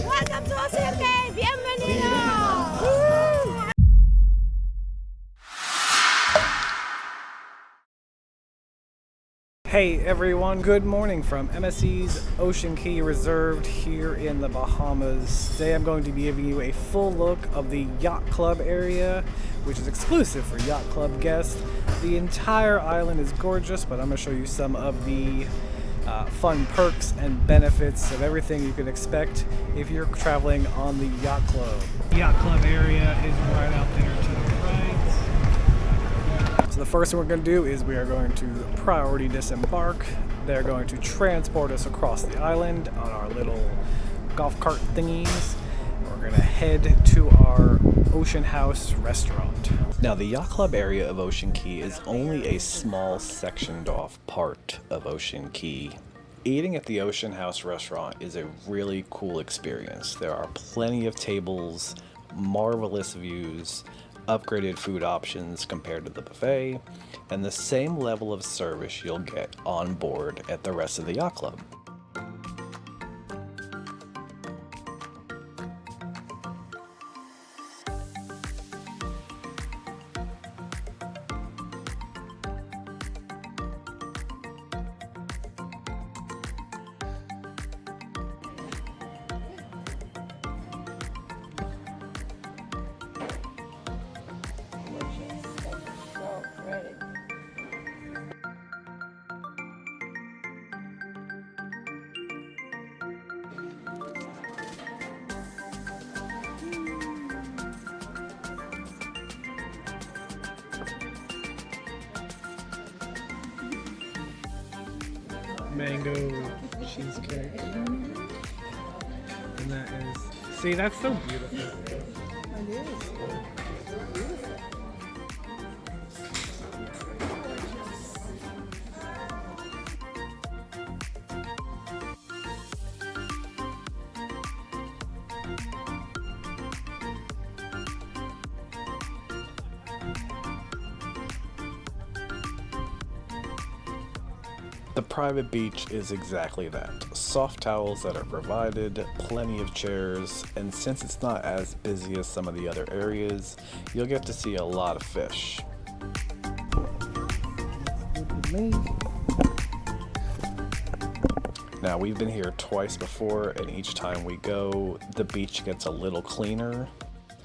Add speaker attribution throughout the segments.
Speaker 1: Welcome to Ocean Cay. Bienvenido.
Speaker 2: Hey everyone, good morning from MSCs Ocean Cay Reserved here in the Bahamas. Today I'm going to be giving you a full look of the Yacht Club area, which is exclusive for Yacht Club guests. The entire island is gorgeous, but I'm going to show you some of the fun perks and benefits of everything you can expect if you're traveling on the Yacht Club. The Yacht Club area is right out there to the right. So the first thing we're going to do is we are going to priority disembark. They're going to transport us across the island on our little golf cart thingies. We're going to head to our Ocean House restaurant. Now the Yacht Club area of Ocean Cay is only a small sectioned off part of Ocean Cay. Eating at the Ocean House restaurant is a really cool experience. There are plenty of tables, marvelous views, upgraded food options compared to the buffet, and the same level of service you'll get on board at the rest of the Yacht Club. Mango cheesecake. And that is, see, that's so beautiful.
Speaker 1: It is.
Speaker 2: The private beach is exactly that. Soft towels that are provided, plenty of chairs, and since it's not as busy as some of the other areas, you'll get to see a lot of fish. Now we've been here twice before, and each time we go, the beach gets a little cleaner.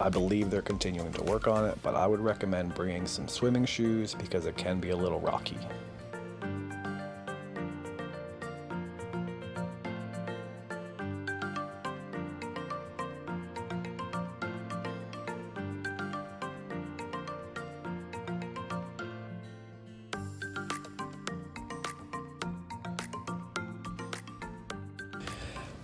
Speaker 2: I believe they're continuing to work on it, but I would recommend bringing some swimming shoes because it can be a little rocky.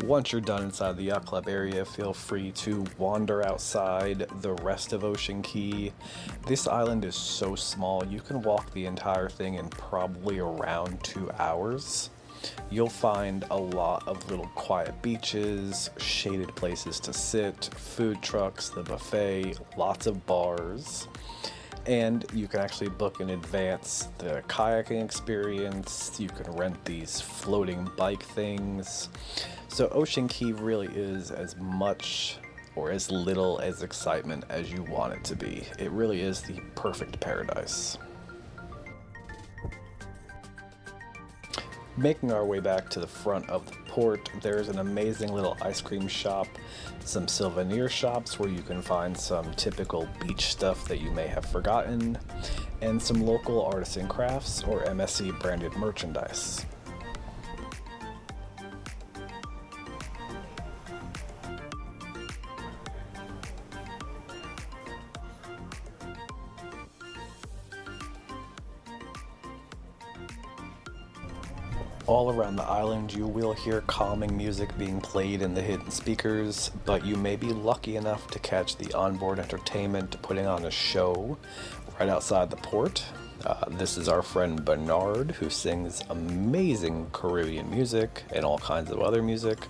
Speaker 2: Once you're done inside the Yacht Club area, feel free to wander outside the rest of Ocean Cay. This island is so small, you can walk the entire thing in probably around 2 hours. You'll find a lot of little quiet beaches, shaded places to sit, food trucks, the buffet, lots of bars. And you can actually book in advance the kayaking experience. You can rent these floating bike things. So Ocean Cay really is as much or as little as excitement as you want it to be. It really is the perfect paradise. Making our way back to the front of the port, there's an amazing little ice cream shop, some souvenir shops where you can find some typical beach stuff that you may have forgotten, and some local artisan crafts or MSC branded merchandise. All around the island you will hear calming music being played in the hidden speakers, but you may be lucky enough to catch the onboard entertainment putting on a show right outside the port. This is our friend Bernard, who sings amazing Caribbean music and all kinds of other music.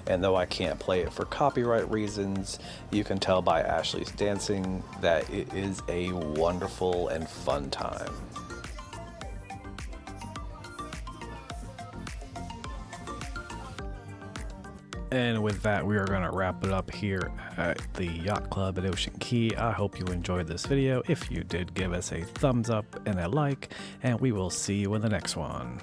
Speaker 2: And though I can't play it for copyright reasons, you can tell by Ashley's dancing that it is a wonderful and fun time. And with that, we are going to wrap it up here at the Yacht Club at Ocean Cay. I hope you enjoyed this video. If you did, give us a thumbs up and a like, and we will see you in the next one.